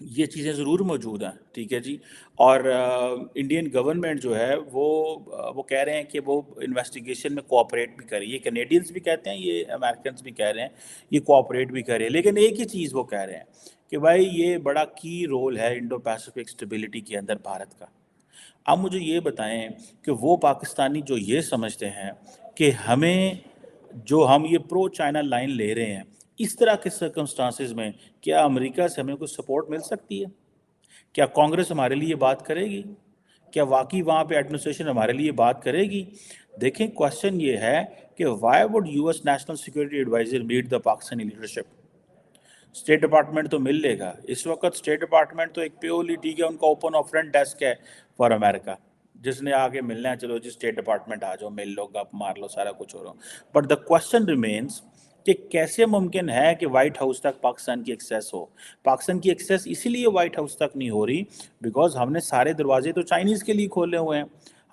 یہ چیزیں ضرور موجود ہیں، ٹھیک ہے جی. اور انڈین گورنمنٹ جو ہے وہ کہہ رہے ہیں کہ وہ انویسٹیگیشن میں کوآپریٹ بھی کرے. یہ کینیڈینز بھی کہتے ہیں، یہ امریکنز بھی کہہ رہے ہیں یہ کوآپریٹ بھی کرے. لیکن ایک ہی چیز وہ کہہ رہے ہیں کہ بھائی یہ بڑا کی رول ہے انڈو پیسفک اسٹیبلٹی کے اندر بھارت کا. اب مجھے یہ بتائیں کہ وہ پاکستانی جو یہ سمجھتے ہیں کہ ہمیں جو ہم یہ پرو چائنا لائن لے رہے ہیں، اس طرح کے سرکمسٹانسز میں کیا امریکہ سے ہمیں کوئی سپورٹ مل سکتی ہے؟ کیا کانگریس ہمارے لیے بات کرے گی؟ کیا واقعی وہاں پہ ایڈمنسٹریشن ہمارے لیے بات کرے گی؟ دیکھیں کوشچن یہ ہے کہ why did U S national security adviser meet the Pakistani leadership? State department تو مل لے گا اس وقت. اسٹیٹ ڈپارٹمنٹ تو ایک پیورلی ٹھیک ہے ان کا اوپن اور فرنٹ ڈیسک ہے فار امریکہ. جس نے آگے ملنا ہے چلو جی اسٹیٹ ڈپارٹمنٹ آ جاؤ، مل لو، گپ مار لو، سارا کچھ ہو رہا. بٹ دا کوشچن ریمینس کہ کیسے ممکن ہے کہ وائٹ ہاؤس تک پاکستان کی ایکسیس ہو. پاکستان کی ایکسیس اسی لیے وائٹ ہاؤس تک نہیں ہو رہی بیکاز ہم نے سارے دروازے تو چائنیز کے لیے کھولے ہوئے ہیں.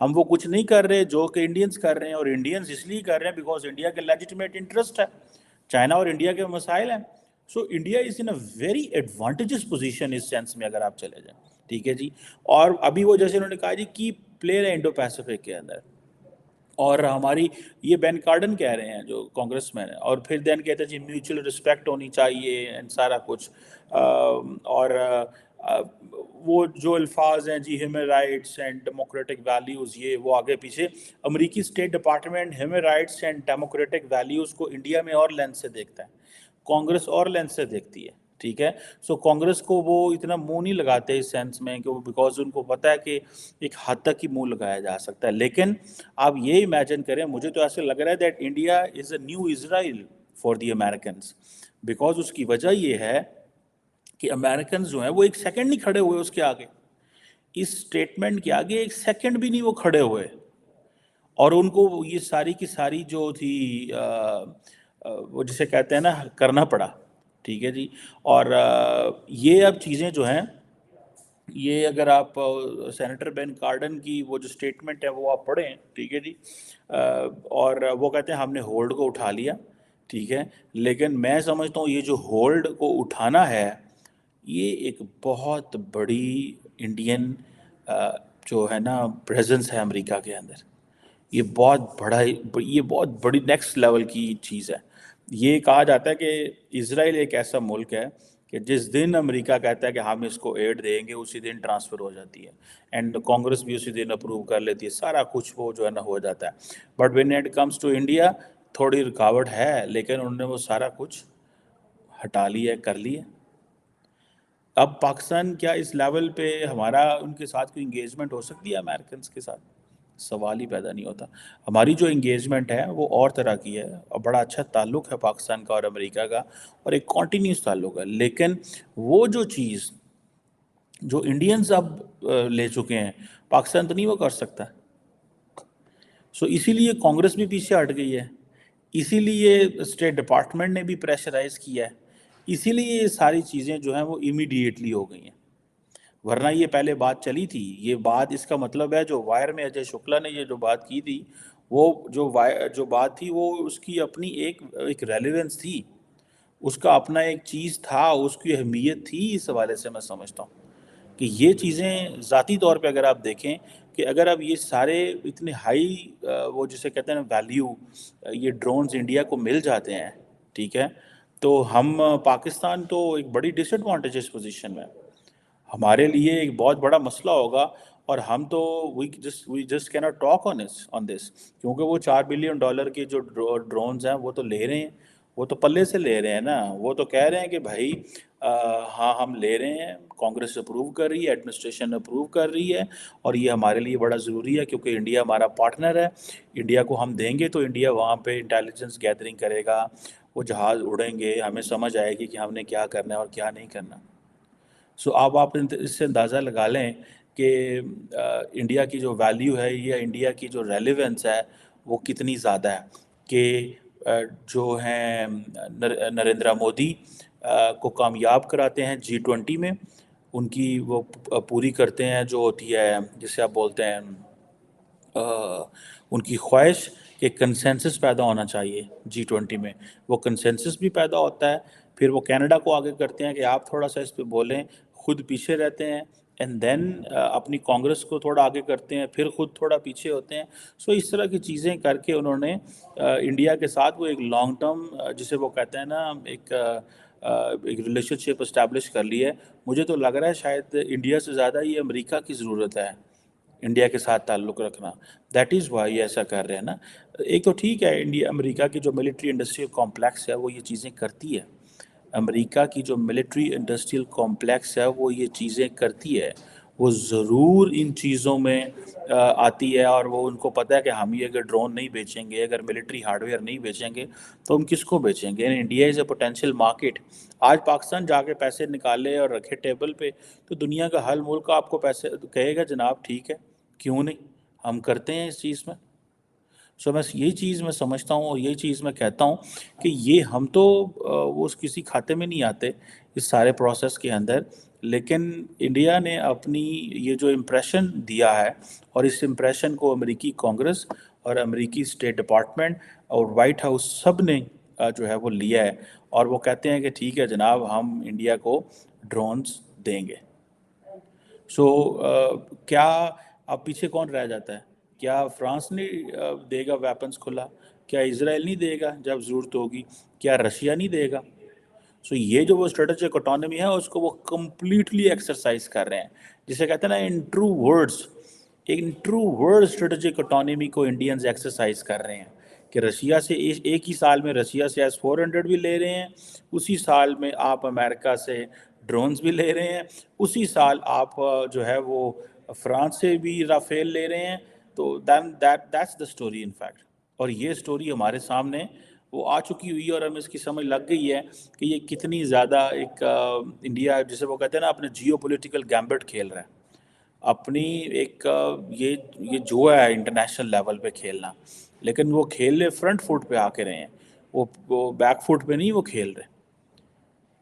ہم وہ کچھ نہیں کر رہے جو کہ انڈینز کر رہے ہیں، اور انڈینز اس لیے کر رہے ہیں بیکاز انڈیا کے لیجیٹمیٹ انٹرسٹ ہے. چائنا اور انڈیا کے مسائل ہیں. So India is in a very advantageous position اس سینس میں اگر آپ چلے جائیں، ٹھیک ہے جی. اور ابھی وہ جیسے انہوں نے کہا جی کی پلیئر ہے انڈو پیسفک کے اندر. اور ہماری یہ بین کارڈن کہہ رہے ہیں جو کانگریس مین ہیں، اور پھر دین کہتے ہیں جی میوچل رسپیکٹ ہونی چاہیے اینڈ سارا کچھ. اور وہ جو الفاظ ہیں جی human rights and democratic values, یہ وہ آگے پیچھے. امریکی state department human rights and democratic values کو انڈیا میں اور لینس سے دیکھتا ہے، کانگریس اور لینس سے دیکھتی ہے، ٹھیک ہے. سو کانگریس کو وہ اتنا منہ نہیں لگاتے اس سینس میں کہ وہ بیکاز ان کو پتہ ہے کہ ایک حد تک ہی منہ لگایا جا سکتا ہے. لیکن آپ یہ امیجن کریں، مجھے تو ایسے لگ رہا ہے that India is a new Israel for the Americans. Because اس کی وجہ یہ ہے کہ امریکنز جو ہیں وہ ایک سیکنڈ نہیں کھڑے ہوئے اس کے آگے، اس اسٹیٹمنٹ کے آگے ایک سیکنڈ بھی نہیں وہ کھڑے ہوئے. اور ان کو یہ ساری کی ساری جو تھی وہ جسے کہتے ہیں نا کرنا پڑا، ٹھیک ہے جی. اور یہ اب چیزیں جو ہیں، یہ اگر آپ سینیٹر بین کارڈن کی وہ جو اسٹیٹمنٹ ہے وہ آپ پڑھیں، ٹھیک ہے جی. اور وہ کہتے ہیں ہم نے ہولڈ کو اٹھا لیا، ٹھیک ہے. لیکن میں سمجھتا ہوں یہ جو ہولڈ کو اٹھانا ہے یہ ایک بہت بڑی انڈین جو ہے نا پریزنس ہے امریکہ کے اندر. یہ بہت بڑا، یہ بہت بڑی نیکسٹ لیول کی چیز ہے. یہ کہا جاتا ہے کہ اسرائیل ایک ایسا ملک ہے کہ جس دن امریکہ کہتا ہے کہ ہم اس کو ایڈ دیں گے اسی دن ٹرانسفر ہو جاتی ہے، اینڈ کانگریس بھی اسی دن اپروو کر لیتی ہے، سارا کچھ وہ جو ہے نا ہو جاتا ہے. But when it comes to India تھوڑی رکاوٹ ہے، لیکن انہوں نے وہ سارا کچھ ہٹا لیا ہے، کر لیا. اب پاکستان کیا اس لیول پہ ہمارا ان کے ساتھ کوئی انگیجمنٹ ہو سکتی ہے امریکنس کے ساتھ؟ سوال ہی پیدا نہیں ہوتا. ہماری جو انگیجمنٹ ہے وہ اور طرح کی ہے، اور بڑا اچھا تعلق ہے پاکستان کا اور امریکہ کا، اور ایک کنٹینیوس تعلق ہے. لیکن وہ جو چیز جو انڈینز اب لے چکے ہیں پاکستان تو نہیں وہ کر سکتا. سو اسی لیے کانگریس بھی پیچھے ہٹ گئی ہے، اسی لیے اسٹیٹ ڈپارٹمنٹ نے بھی پریشرائز کیا ہے، اسی لیے یہ ساری چیزیں جو ہیں وہ امیڈیٹلی ہو گئی ہیں. ورنہ یہ پہلے بات چلی تھی. یہ بات اس کا مطلب ہے جو وائر میں اجے شکلا نے یہ جو بات کی تھی، وہ جو بات تھی وہ اس کی اپنی ایک ریلیونس تھی، اس کا اپنا ایک چیز تھا، اس کی اہمیت تھی. اس حوالے سے میں سمجھتا ہوں کہ یہ چیزیں ذاتی طور پہ اگر آپ دیکھیں کہ اگر اب یہ سارے اتنے ہائی وہ جسے کہتے ہیں نا ویلیو یہ ڈرونز انڈیا کو مل جاتے ہیں، ٹھیک ہے، تو ہم پاکستان تو ایک بڑی ڈس ایڈوانٹیجز پوزیشن میں، ہمارے لیے ایک بہت بڑا مسئلہ ہوگا. اور ہم تو وی جسٹ کی ناٹ ٹاک آن دس کیونکہ وہ $4 بلین کے جو ڈرونز ہیں وہ تو لے رہے ہیں، وہ تو پلے سے لے رہے ہیں نا. وہ تو کہہ رہے ہیں کہ بھائی ہاں ہم لے رہے ہیں، کانگریس اپروو کر رہی ہے، ایڈمنسٹریشن اپروو کر رہی ہے، اور یہ ہمارے لیے بڑا ضروری ہے کیونکہ انڈیا ہمارا پارٹنر ہے. انڈیا کو ہم دیں گے تو انڈیا وہاں پہ انٹیلیجنس گیدرنگ کرے گا، وہ جہاز اڑیں گے، ہمیں سمجھ آئے گی کہ ہم نے کیا کرنا ہے اور کیا نہیں کرنا. سو اب آپ اس سے اندازہ لگا لیں کہ انڈیا کی جو ویلیو ہے یا انڈیا کی جو ریلیونس ہے وہ کتنی زیادہ ہے کہ جو ہیں نریندر مودی کو کامیاب کراتے ہیں G20 میں، ان کی وہ پوری کرتے ہیں جو ہوتی ہے جسے آپ بولتے ہیں ان کی خواہش کہ کنسنسس پیدا ہونا چاہیے G20 میں. وہ کنسنسس بھی پیدا ہوتا ہے، پھر وہ کینیڈا کو آگے کرتے ہیں کہ آپ تھوڑا سا اس پہ بولیں، خود پیچھے رہتے ہیں، اینڈ دین اپنی کانگریس کو تھوڑا آگے کرتے ہیں، پھر خود تھوڑا پیچھے ہوتے ہیں. سو اس طرح کی چیزیں کر کے انہوں نے انڈیا کے ساتھ وہ ایک لانگ ٹرم جسے وہ کہتے ہیں نا ایک ریلیشن شپ اسٹیبلش کر لی ہے. مجھے تو لگ رہا ہے شاید انڈیا سے زیادہ یہ امریکہ کی ضرورت ہے انڈیا کے ساتھ تعلق رکھنا. دیٹ از وائی ایسا کر رہے ہیں نا. ایک تو ٹھیک ہے انڈیا امریکہ کی جو ملٹری انڈسٹریل کمپلیکس ہے وہ یہ چیزیں کرتی ہے. امریکہ کی جو ملٹری انڈسٹریل کمپلیکس ہے وہ یہ چیزیں کرتی ہے. وہ ضرور ان چیزوں میں آتی ہے، اور وہ ان کو پتہ ہے کہ ہم یہ اگر ڈرون نہیں بیچیں گے، اگر ملٹری ہارڈ ویئر نہیں بیچیں گے تو ہم کس کو بیچیں گے. India is a potential market. آج پاکستان جا کے پیسے نکالے اور رکھے ٹیبل پہ تو دنیا کا ہر ملک آپ کو پیسے کہے گا جناب ٹھیک ہے کیوں نہیں، ہم کرتے ہیں اس چیز میں. سو میں یہی چیز میں سمجھتا ہوں اور یہی چیز میں کہتا ہوں کہ یہ ہم تو وہ کسی کھاتے میں نہیں آتے اس سارے پروسیس کے اندر. لیکن انڈیا نے اپنی یہ جو امپریشن دیا ہے، اور اس امپریشن کو امریکی کانگریس اور امریکی اسٹیٹ ڈپارٹمنٹ اور وائٹ ہاؤس سب نے جو ہے وہ لیا ہے، اور وہ کہتے ہیں کہ ٹھیک ہے جناب ہم انڈیا کو ڈرونز دیں گے. سو کیا اب پیچھے کون رہ جاتا ہے؟ کیا فرانس نہیں دے گا ویپنز کھلا؟ کیا اسرائیل نہیں دے گا جب ضرورت ہوگی؟ کیا رشیا نہیں دے گا؟ سو یہ جو وہ اسٹریٹجک اٹانومی ہے اس کو وہ کمپلیٹلی ایکسرسائز کر رہے ہیں، جسے کہتے ہیں نا in true word strategic autonomy کو انڈینز ایکسرسائز کر رہے ہیں کہ رشیا سے ایک ہی سال میں رشیا سے S-400 بھی لے رہے ہیں، اسی سال میں آپ امریکہ سے ڈرونز بھی لے رہے ہیں، اسی سال آپ جو ہے وہ فرانس سے بھی رافیل لے رہے ہیں. تو that's the story in fact. اور یہ اسٹوری ہمارے سامنے وہ آ چکی ہوئی ہے، اور ہمیں اس کی سمجھ لگ گئی ہے کہ یہ کتنی زیادہ ایک انڈیا جسے وہ کہتے ہیں نا اپنے جیو پولیٹیکل گیمبٹ کھیل رہا ہے اپنی ایک یہ جو ہے انٹرنیشنل لیول پہ کھیلنا. لیکن وہ کھیل فرنٹ فٹ پہ آ کے رہے ہیں، وہ بیک فٹ پہ نہیں وہ کھیل رہے،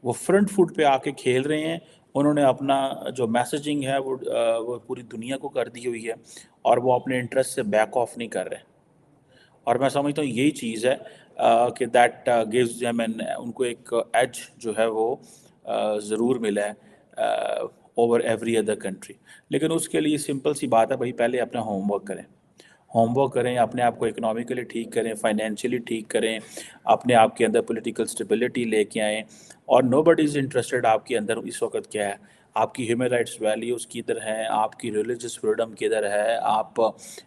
وہ فرنٹ فٹ پہ آ کے کھیل رہے ہیں. انہوں نے اپنا جو میسیجنگ ہے وہ پوری دنیا کو کر دی ہوئی ہے، اور وہ اپنے انٹرسٹ سے بیک آف نہیں کر رہے. اور میں سمجھتا ہوں یہی چیز ہے کہ دیٹ گیوز دیم ان کو ایک ایج جو ہے وہ ضرور ملا ہے اوور ایوری ادر کنٹری. لیکن اس کے لیے سمپل سی بات ہے بھائی، پہلے اپنا ہوم ورک کریں، ہوم ورک کریں، اپنے آپ کو اکنامکلی ٹھیک کریں، فائنینشلی ٹھیک کریں، اپنے آپ کے اندر پولیٹیکل اسٹیبلٹی لے کے آئیں. اور نو بڈی از انٹرسٹڈ آپ کے اندر اس وقت کیا ہے، آپ کی ہیومن رائٹس ویلیوز کدھر ہیں، آپ کی ریلیجس فریڈم کدھر ہے، آپ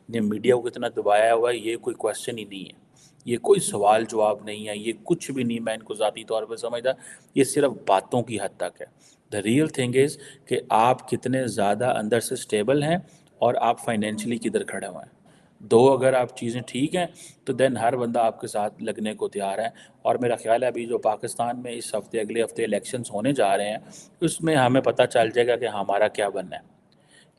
نے میڈیا کو کتنا دبایا ہوا ہے. یہ کوئی کویسچن ہی نہیں ہے، یہ کوئی سوال جواب نہیں ہے، یہ کچھ بھی نہیں. میں ان کو ذاتی طور پہ سمجھتا، یہ صرف باتوں کی حد تک ہے. دا ریئل تھنگ از کہ آپ کتنے زیادہ اندر سے اسٹیبل ہیں اور آپ فائنینشلی کدھر کھڑے ہوئے ہیں. اگر آپ چیزیں ٹھیک ہیں تو دین ہر بندہ آپ کے ساتھ لگنے کو تیار ہے. اور میرا خیال ہے ابھی جو پاکستان میں اس ہفتے اگلے ہفتے الیکشنز ہونے جا رہے ہیں، اس میں ہمیں پتہ چل جائے گا کہ ہمارا کیا بننا ہے.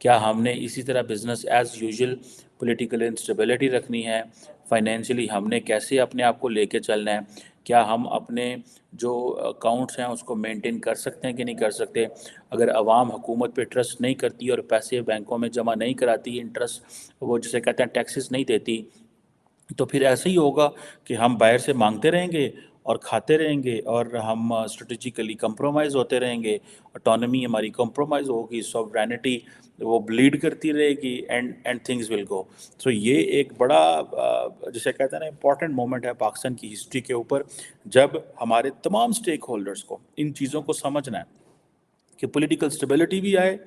کیا ہم نے اسی طرح business as usual political instability رکھنی ہے، فائنینشلی ہم نے کیسے اپنے آپ کو لے کے چلنا ہے، کیا ہم اپنے جو اکاؤنٹس ہیں اس کو مینٹین کر سکتے ہیں کہ نہیں کر سکتے. اگر عوام حکومت پہ ٹرسٹ نہیں کرتی اور پیسے بینکوں میں جمع نہیں کراتی، انٹرسٹ وہ جسے کہتے ہیں ٹیکسز نہیں دیتی، تو پھر ایسے ہی ہوگا کہ ہم باہر سے مانگتے رہیں گے اور کھاتے رہیں گے، اور ہم اسٹریٹجیکلی کمپرومائز ہوتے رہیں گے، اٹانومی ہماری کمپرومائز ہوگی، سوورینٹی وہ بلیڈ کرتی رہے گی، اینڈ تھنگز ول گو. سو یہ ایک بڑا جسے کہتے ہیں نا امپورٹنٹ مومنٹ ہے پاکستان کی ہسٹری کے اوپر، جب ہمارے تمام سٹیک ہولڈرز کو ان چیزوں کو سمجھنا ہے کہ پولیٹیکل سٹیبلٹی بھی آئے،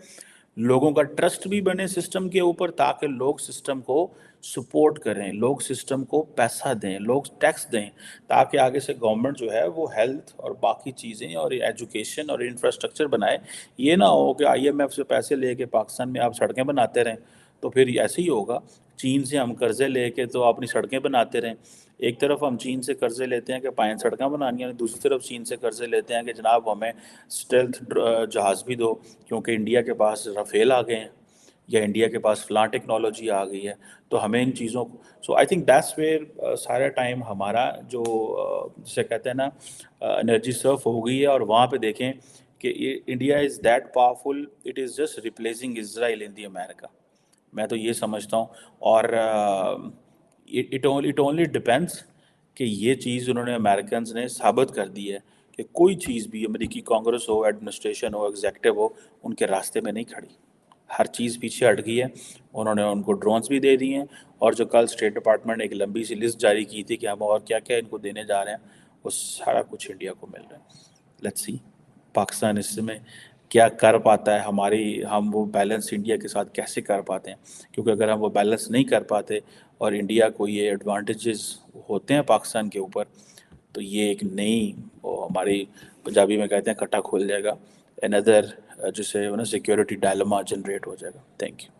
لوگوں کا ٹرسٹ بھی بنے سسٹم کے اوپر، تاکہ لوگ سسٹم کو سپورٹ کریں، لوگ سسٹم کو پیسہ دیں، لوگ ٹیکس دیں، تاکہ آگے سے گورنمنٹ جو ہے وہ ہیلتھ اور باقی چیزیں اور ایجوکیشن اور انفراسٹرکچر بنائے. یہ نہ ہو کہ IMF سے پیسے لے کے پاکستان میں آپ سڑکیں بناتے رہیں، تو پھر ایسے ہی ہوگا. چین سے ہم قرضے لے کے تو اپنی سڑکیں بناتے رہیں. ایک طرف ہم چین سے قرضے لیتے ہیں کہ پائیں سڑکیں بنانی ہیں، دوسری طرف چین سے قرضے لیتے ہیں کہ جناب ہمیں اسٹیلتھ جہاز بھی دو، کیونکہ انڈیا کے پاس رافیل آ گئے ہیں، یا انڈیا کے پاس فلاں ٹیکنالوجی آ گئی ہے، تو ہمیں ان چیزوں کو. سو آئی تھنک دیٹس ویئر سارا ٹائم ہمارا جو جسے کہتے ہیں نا انرجی سرف ہو گئی ہے. اور وہاں پہ دیکھیں کہ India is that powerful, it is just replacing Israel in the America. میں تو یہ سمجھتا ہوں. اور اٹ اونلی ڈپینڈس کہ یہ چیز انہوں نے امریکنز نے ثابت کر دی ہے کہ کوئی چیز بھی امریکی کانگریس ہو، ایڈمنسٹریشن ہو، ایگزیکٹو ہو، ان کے راستے میں نہیں کھڑی. ہر چیز پیچھے ہٹ گئی ہے. انہوں نے ان کو ڈرونز بھی دے دیے ہیں، اور جو کل اسٹیٹ ڈپارٹمنٹ نے ایک لمبی سی لسٹ جاری کی تھی کہ ہم اور کیا کیا ان کو دینے جا رہے ہیں، وہ سارا کچھ انڈیا کو مل رہا ہے. لیٹس سی پاکستان اس میں کیا کر پاتا ہے، ہم وہ بیلنس انڈیا کے ساتھ کیسے کر پاتے ہیں. کیونکہ اگر ہم وہ بیلنس نہیں کر پاتے اور انڈیا کو یہ ایڈوانٹیجز ہوتے ہیں پاکستان کے اوپر، تو یہ ایک نئی ہماری پنجابی میں کہتے ہیں کٹا کھول جائے گا. اندر جسے سیکورٹی ڈائلما جنریٹ ہو جائے گا. Thank you.